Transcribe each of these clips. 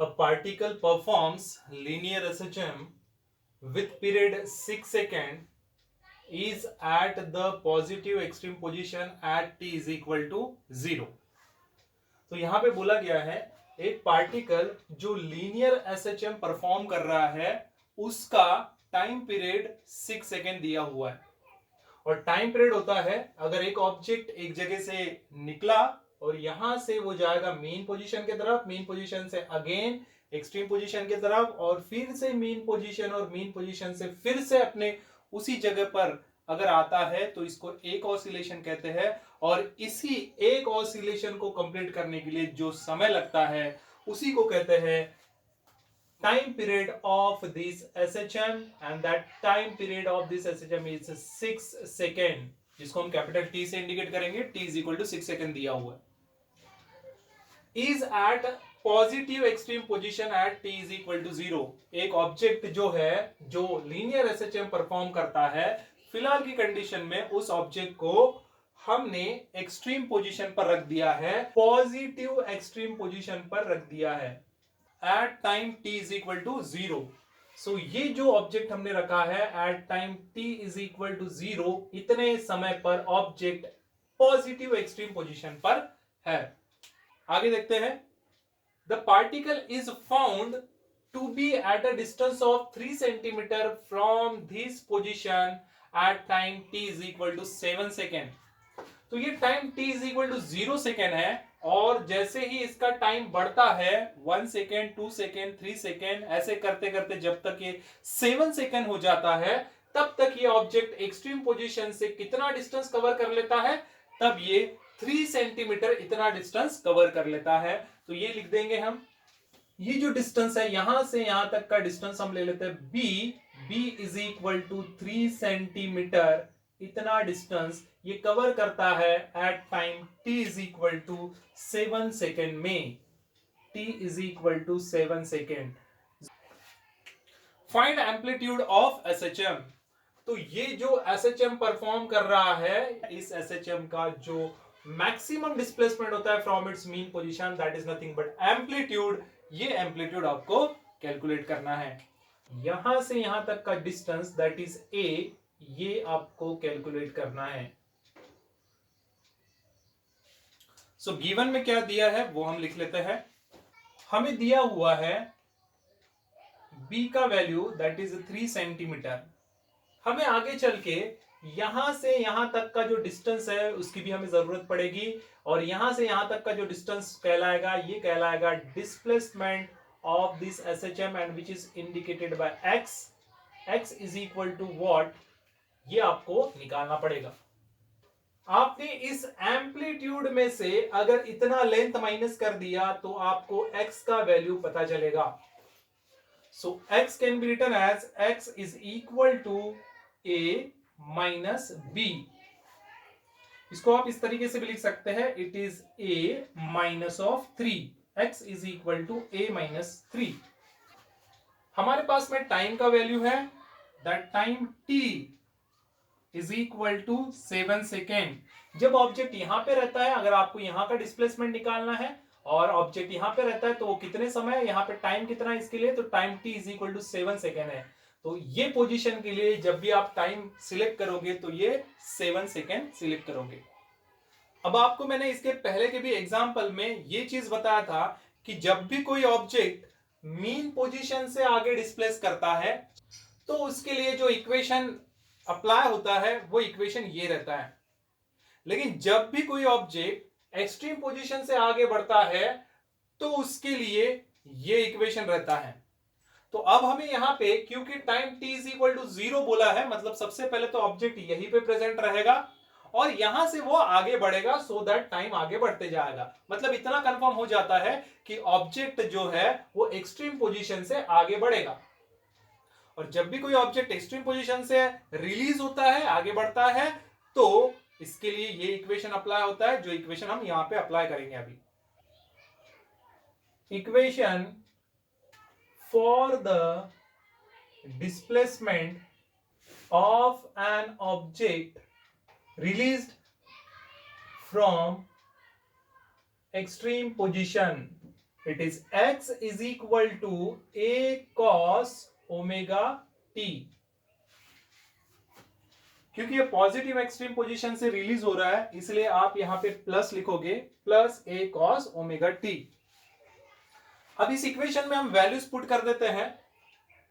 A particle performs linear SHM with period 6 seconds is at the positive extreme position at t is equal to 0. तो यहां पे बोला गया है एक पार्टिकल जो लीनियर एसएचएम परफॉर्म कर रहा है उसका टाइम पीरियड 6 सेकेंड दिया हुआ है। और टाइम पीरियड होता है अगर एक ऑब्जेक्ट एक जगह से निकला और यहां से वो जाएगा मेन पोजीशन की तरफ, मेन पोजीशन से अगेन एक्सट्रीम पोजीशन की तरफ और फिर से मेन पोजीशन और मेन पोजीशन से फिर से अपने उसी जगह पर अगर आता है तो इसको एक ऑसिलेशन कहते हैं। और इसी एक ऑसिलेशन को कंप्लीट करने के लिए जो समय लगता है उसी को कहते हैं time period of this SHM and that time period of this SHM is 6 second, जिसको हम कैपिटल T से इंडिकेट करेंगे। T is equal to 6 second दिया हुआ है। Is at positive extreme position at T is equal to 0। एक object जो है जो लीनियर SHM परफॉर्म करता है, फिलहाल की कंडीशन में उस ऑब्जेक्ट को हमने एक्सट्रीम पोजीशन पर रख दिया है, पॉजिटिव एक्सट्रीम पोजीशन पर रख दिया है at time t is equal to 0। So ये जो ऑब्जेक्ट हमने रखा है at time t is equal to 0, इतने समय पर ऑब्जेक्ट पॉजिटिव एक्सट्रीम पोजीशन पर है। आगे देखते हैं। The particle is found to be at a distance of 3 centimetre from this position at time t is equal to 7 second. तो ये time t is equal to 0 second है और जैसे ही इसका टाइम बढ़ता है 1 सेकेंड, 2 सेकेंड, 3 सेकेंड, ऐसे करते करते जब तक ये 7 सेकेंड हो जाता है तब तक ये ऑब्जेक्ट एक्सट्रीम पोजीशन से कितना डिस्टेंस कवर कर लेता है, तब ये 3 सेंटीमीटर इतना डिस्टेंस कवर कर लेता है। तो ये लिख देंगे हम, ये जो डिस्टेंस है यहां से यहां तक का डिस्टेंस हम ले लेते हैं b is equal to 3 centimetre. इतना डिस्टेंस ये कवर करता है at time t is equal to 7 second में। t is equal to 7 second. Find amplitude of SHM। तो ये जो SHM परफॉर्म कर रहा है, इस SHM का जो मैक्सिमम डिस्प्लेसमेंट होता है from its mean position, that is nothing but amplitude. ये एम्पलीट्यूड आपको कैलकुलेट करना है। यहां से यहां तक का डिस्टेंस दैट इज a, ये आपको कैलकुलेट करना है। सो गिवन में क्या दिया है वो हम लिख लेते हैं। हमें दिया हुआ है b का वैल्यू दैट इज 3 सेंटीमीटर। हमें आगे चल के यहां से यहां तक का जो डिस्टेंस है उसकी भी हमें जरूरत पड़ेगी और यहां से यहां तक का जो डिस्टेंस कहलाएगा ये कहलाएगा displacement of this SHM and which is indicated by x। x is equal to what, ये आपको निकालना पड़ेगा। आपने इस एम्पलीट्यूड में से अगर इतना लेंथ माइनस कर दिया तो आपको x का वैल्यू पता चलेगा। So x can be written as x is equal to a minus b। इसको आप इस तरीके से भी लिख सकते हैं, it is a minus of 3। x is equal to a minus 3। हमारे पास में टाइम का वैल्यू है that time t is equal to 7 second. जब ऑब्जेक्ट यहां पे रहता है, अगर आपको यहां का डिस्प्लेसमेंट निकालना है और ऑब्जेक्ट यहां पे रहता है तो वो कितने समय, यहां पे टाइम कितना है इसके लिए, तो time t is equal to 7 second है। तो ये पोजीशन के लिए जब भी आप टाइम सिलेक्ट करोगे तो ये 7 सेकेंड सिलेक्ट करोगे। अब आपको मैंने इसके पहले के भी एग्जाम्पल में ये चीज बताया था कि जब भी कोई ऑब्जेक्ट मीन पोजीशन से आगे डिस्प्लेस करता है तो उसके लिए जो इक्वेशन अप्लाई होता है वो इक्वेशन ये रहता है। लेकिन जब भी कोई ऑब्जेक्ट एक्सट्रीम पोजीशन से आगे बढ़ता है तो उसके लिए ये इक्वेशन रहता है। तो अब हमें यहां पे क्योंकि time t is equal to 0 बोला है, मतलब सबसे पहले तो ऑब्जेक्ट यहीं पे प्रेजेंट रहेगा और यहां से वो आगे बढ़ेगा सो दैट टाइम आगे बढ़ते जाएगा। मतलब इतना कंफर्म हो जाता है कि ऑब्जेक्ट जो है वो एक्सट्रीम पोजीशन से आगे बढ़ेगा। और जब भी कोई ऑब्जेक्ट एक्सट्रीम पोजीशन से रिलीज होता है, आगे बढ़ता है, तो इसके लिए ये इक्वेशन अप्लाई होता है, जो इक्वेशन हम यहां पे अप्लाई करेंगे अभी। Equation for the displacement of an object released from extreme position it is x is equal to a cos omega t। क्योंकि ये पॉजिटिव एक्सट्रीम पोजीशन से रिलीज हो रहा है, इसलिए आप यहां पे प्लस लिखोगे, plus a cos omega t। अब इस इक्वेशन में हम वैल्यूज पुट कर देते हैं।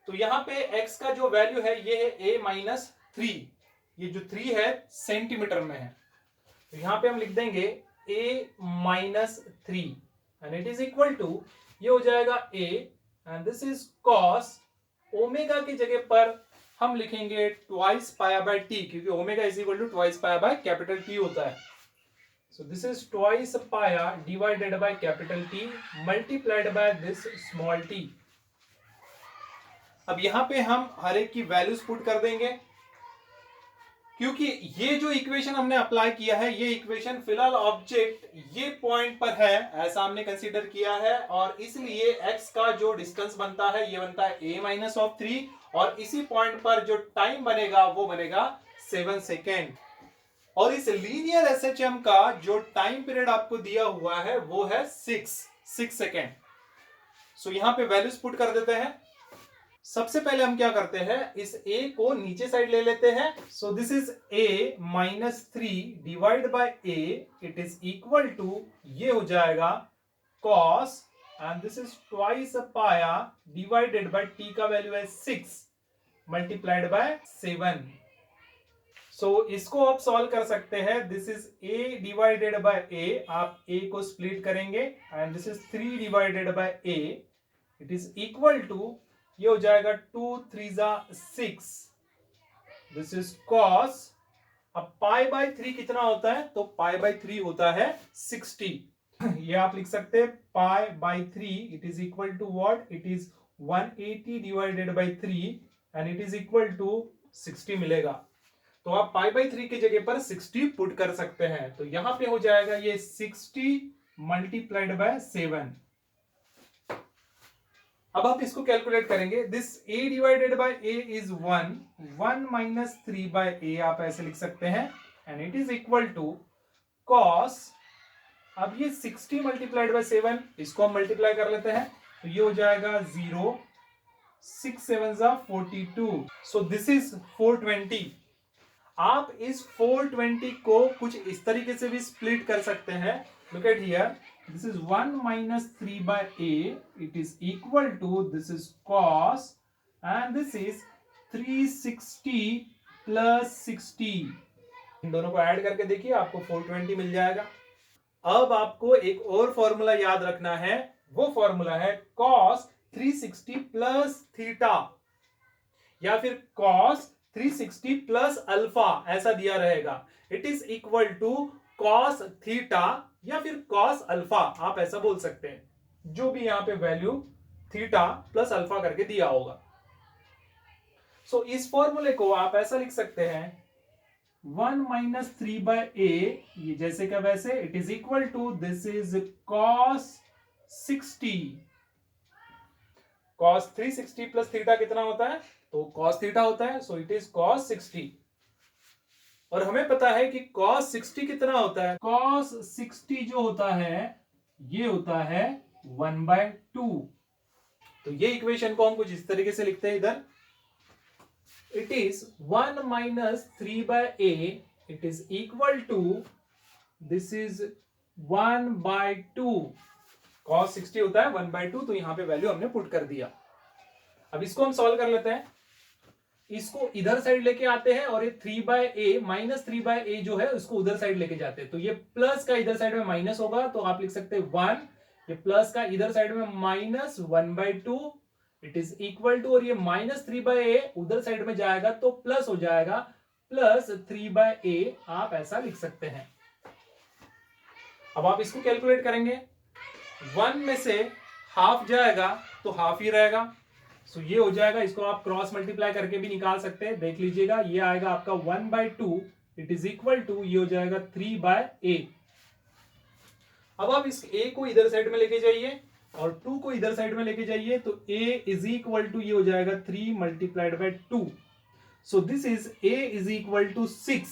तो यहां पे x का जो वैल्यू है ये है a माइनस 3। ये जो 3 है सेंटीमीटर में है, तो यहां पे हम लिख देंगे a minus 3 and it is equal to, ये हो जाएगा a and this is cos omega की जगह पर हम लिखेंगे ट्वाइस पाया बाय टी, क्योंकि omega is equal to twice pi by capital T होता है। So this is twice pi divided by capital T multiplied by this small T. अब यहां पे हम हर एक की वैल्यूज पुट कर देंगे, क्योंकि ये जो इक्वेशन हमने अप्लाई किया है, ये इक्वेशन फिलहाल ऑब्जेक्ट ये पॉइंट पर है ऐसा हमने कंसीडर किया है, और इसलिए x का जो डिस्टेंस बनता है ये बनता है a माइनस ऑफ 3, और इसी पॉइंट पर जो टाइम बनेगा वो बनेगा 7 सेकेंड। और इस लीनियर एसएचएम का जो टाइम पीरियड आपको दिया हुआ है वो है 6 सेकेंड। सो यहां पे वैल्यूज पुट कर देते हैं। सबसे पहले हम क्या करते हैं, इस a को नीचे साइड ले लेते हैं। So this is a minus 3 divide by a, it is equal to, ये हो जाएगा cos and this is twice pi divided by t का वैल्यू है 6 मल्टीप्लाइड बाय 7। सो इसको आप सॉल्व कर सकते हैं। This is a divided by a, आप a को स्प्लिट करेंगे and this is 3 divided by a, it is equal to, ये हो जाएगा 2 3 6, दिस इज cos। अब पाई बाय 3 कितना होता है, तो पाई बाय 3 होता है 60। ये आप लिख सकते हैं pi by 3, it is equal to what, it is 180 divided by 3 and it is equal to 60 मिलेगा। तो आप पाई बाय 3 की जगह पर 60 पुट कर सकते हैं। तो यहां पे हो जाएगा ये 60 मल्टीप्लाइड बाय 7। अब आप इसको कैलकुलेट करेंगे। This a divided by a is 1 minus 3 by a, आप ऐसे लिख सकते हैं and it is equal to cos। अब ये 60 मल्टीप्लाइड बाय 7, इसको हम मल्टीप्लाई कर लेते हैं, तो ये हो जाएगा 0 6 7 42। सो दिस इज 420। आप इस 420 को कुछ इस तरीके से भी स्प्लिट कर सकते हैं। Look at here, this is 1 minus 3 by a, it is equal to, this is cos and this is 360 plus 60। इन दोनों को ऐड करके देखिए, आपको 420 मिल जाएगा। अब आपको एक और फॉर्मूला याद रखना है, वो फॉर्मूला है cos 360 प्लस थीटा, या फिर cos 360 प्लस अल्फा, ऐसा दिया रहेगा। It is equal to cos theta या फिर cos अल्फा, आप ऐसा बोल सकते हैं, जो भी यहां पे वैल्यू थीटा प्लस अल्फा करके दिया होगा। सो इस फॉर्मूले को आप ऐसा लिख सकते हैं 1 माइनस 3 बाय a, ये जैसे का वैसे, it is equal to, this is cos 60। cos 360 plus theta कितना होता है, तो cos थीटा होता है, सो इट इज cos 60। और हमें पता है कि cos 60 कितना होता है, cos 60 जो होता है ये होता है 1/2। तो ये इक्वेशन को हम कुछ इस तरीके से लिखते हैं इधर, it is 1 minus 3 by a, it is equal to, this is 1/2। cos 60 होता है 1/2, तो यहां पे वैल्यू हमने पुट कर दिया। अब इसको हम सॉल्व कर लेते हैं। इसको इधर साइड लेके आते हैं और ये 3 बाय ए माइनस 3 बाय ए जो है उसको उधर साइड लेके जाते हैं, तो ये प्लस का इधर साइड में माइनस होगा, तो आप लिख सकते हैं 1, ये प्लस का इधर साइड में minus 1/2, it is equal to, और ये माइनस 3 बाय ए उधर साइड में जाएगा तो प्लस हो जाएगा, प्लस 3 बाय ए, आप ऐसा लिख सकते हैं। अब आप इसको कैलकुलेट करेंगे, 1 में से हाफ जाएगा तो हाफ ही रहेगा, सो ये हो जाएगा, इसको आप क्रॉस मल्टीप्लाई करके भी निकाल सकते हैं, देख लीजिएगा, ये आएगा आपका 1/2, इट इज इक्वल टू, ये हो जाएगा 3 बाय ए। अब आप इस a को इधर साइड में लेके जाइए और 2 को इधर साइड में लेके जाइए, तो a इज इक्वल टू, ये हो जाएगा 3 multiplied by 2, so this is a is equal to 6।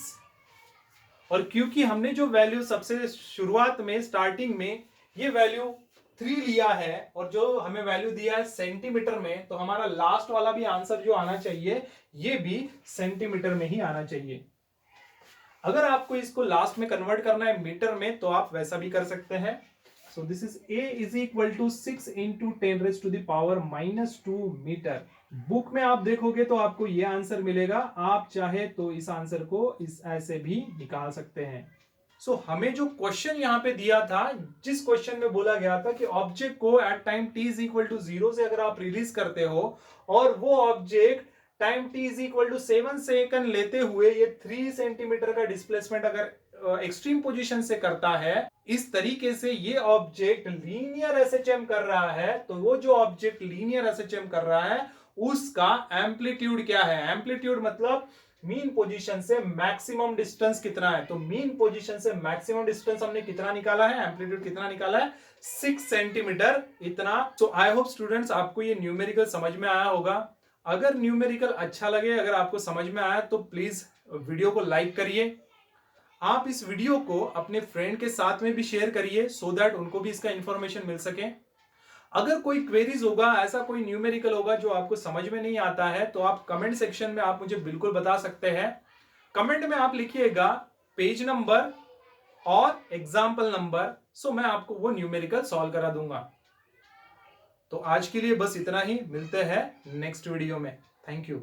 और क्योंकि हमने जो वैल्यू सबसे शुरुआत में स्टार्टिंग में ये वैल्यू 3 लिया है और जो हमें वैल्यू दिया है सेंटीमीटर में, तो हमारा लास्ट वाला भी आंसर जो आना चाहिए ये भी सेंटीमीटर में ही आना चाहिए। अगर आपको इसको लास्ट में कन्वर्ट करना है मीटर में तो आप वैसा भी कर सकते हैं। So this is a is equal to 6 into 10⁻⁻² metre. Book में आप देखोगे तो आपको ये आंसर मिलेगा, आप चाहे तो इस आंसर को इस ऐसे भी निकाल सकते हैं। सो हमें जो क्वेश्चन यहाँ पे दिया था, जिस क्वेश्चन में बोला गया था कि ऑब्जेक्ट को at time t is equal to 0 से अगर आप रिलीज करते हो और वो object time t is equal to 7 second लेते हुए ये 3 सेंटीमीटर का डिस्प्लेसमेंट अगर एक्सट्रीम पोजीशन से करता है, इस तरीके से ये ऑब्जेक्ट लीनियर एसएचएम कर रहा है, तो वो जो ऑब्जेक्ट लीनियर एसएचएम कर रहा है उसका एम्पलीट्यूड क्या है। एम्पलीट्यूड मतलब मीन पोजीशन से मैक्सिमम डिस्टेंस कितना है। तो मीन पोजीशन से मैक्सिमम डिस्टेंस हमने कितना निकाला है, एम्पलीट्यूड कितना निकाला है, 6 सेंटीमीटर इतना। सो आई होप स्टूडेंट्स आपको ये न्यूमेरिकल समझ में आया होगा। अगर न्यूमेरिकल अच्छा लगे, अगर आपको समझ में आया तो प्लीज वीडियो को लाइक करिए। आप इस वीडियो को अपने फ्रेंड के साथ में भी शेयर करिए सो दैट उनको भी इसका इंफॉर्मेशन मिल सके। अगर कोई क्वेरीज होगा, ऐसा कोई न्यूमेरिकल होगा जो आपको समझ में नहीं आता है, तो आप कमेंट सेक्शन में आप मुझे बिल्कुल बता सकते हैं। कमेंट में आप लिखिएगा पेज नंबर और एग्जाम्पल नंबर, सो मैं आपको वो न्यूमेरिकल सॉल्व करा दूंगा। तो आज के लिए बस इतना ही, मिलते हैं नेक्स्ट वीडियो में। Thank you.